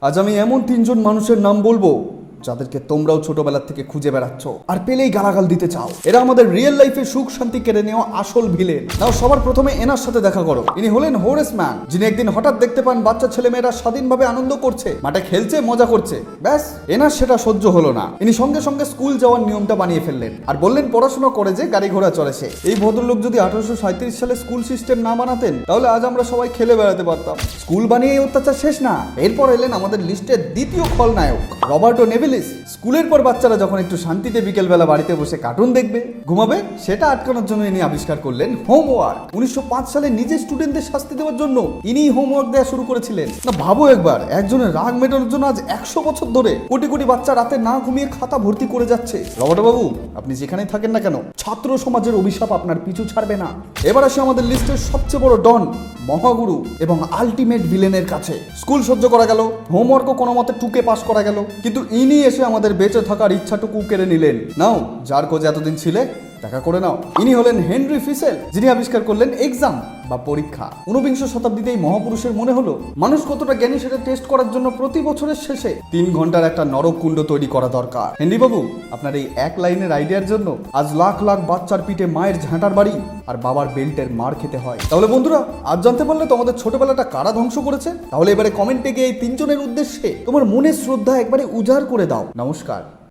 আজ আমি এমন তিনজন মানুষের নাম বলবো যাদেরকে তোমরাও ছোটবেলা থেকে খুঁজে বেড়াচ্ছ আর পেলেই গালাগাল দিতে চাও। এরা আমাদের রিয়েল লাইফে সুখ শান্তি কেড়ে নেওয়া আসল ভিলেন। নাও সবার প্রথমে এনার সাথে দেখা করো। ইনি হলেন হোরেস ম্যান, যিনি একদিন হঠাৎ দেখতে পান বাচ্চা ছেলেমেয়েরা স্বাধীনভাবে আনন্দ করছে, মাঠে খেলছে, মজা করছে। ব্যাস, এনার সেটা সহ্য হলো না। ইনি সঙ্গে সঙ্গে স্কুল যাওয়ার নিয়মটা বানিয়ে ফেললেন আর বললেন পড়াশোনা করে যে গাড়ি ঘোড়া চড়ে সে। এই ভদ্রলোক যদি 1837 সালে স্কুল সিস্টেম না বানাতেন তাহলে আজ আমরা সবাই খেলে বেড়াতে পারতাম। স্কুল বানিয়ে এই অত্যাচার শেষ না, এরপর এলেন আমাদের লিস্টের দ্বিতীয় খলনায়ক রবার্টো নেভিলিস। স্কুলের পর বাচ্চারা যখন একটু শান্তিতে বিকেলবেলা বাড়িতে বসে কার্টুন দেখবে, ঘুমাবে, সেটা আটকানোর জন্য ইনি আবিষ্কার করলেন হোমওয়ার্ক। 1905 সালে নিজে স্টুডেন্টদের শাস্তি দেওয়ার জন্য ইনি হোমওয়ার্ক দেওয়া শুরু করেছিলেন। না ভাবো একবার, একজনের রাগ মেটানোর জন্য আজ 100 বছর ধরে কোটি কোটি বাচ্চা রাতে না ঘুমিয়ে খাতা ভর্তি করে যাচ্ছে। রবার্টো বাবু, আপনি যেখানেই থাকেন না কেন, ছাত্র সমাজের অভিশাপ আপনার পিছু ছাড়বে না। এবার আসি আমাদের লিস্টের সবচেয়ে বড় ডন, মহাগুরু এবং আলটিমেট ভিলেনের কাছে। স্কুল সহ্য করা গেল, হোমওয়ার্কও কোনো মতে টুকে পাস করা গেল, কিন্তু ইনি এসে আমাদের বেঁচে থাকার ইচ্ছাটুকু কেড়ে নিলেন। নাও, যার খোঁজে এতদিন ছিলে দেখা করে নাও। ইনি হলেন হেনরি ফিসেল, যিনি আবিষ্কার করলেন এক্সাম বা পরীক্ষা। 19বিংশ শতাব্দীতে এই মহাপুরুষের মনে হলো মানুষ কতটা জ্ঞানী সেটা টেস্ট করার জন্য প্রতি বছরের শেষে 3 ঘন্টার একটা নরককুণ্ড তৈরি করা দরকার। হেনরি বাবু, আপনার এই এক লাইনের আইডিয়ার জন্য আজ লাখ লাখ বাচ্চার পিঠে মায়ের ঝাঁটার বাড়ি আর বাবার বেল্টের মার খেতে হয়। তাহলে বন্ধুরা, আজ জানতে পারলে তোমাদের ছোটবেলাটা কারা ধ্বংস করেছে? তাহলে এবারে কমেন্টে গিয়ে এই 3 জনের উদ্দেশ্যে তোমার মনের শ্রদ্ধা একবারে উজাড় করে দাও। নমস্কার।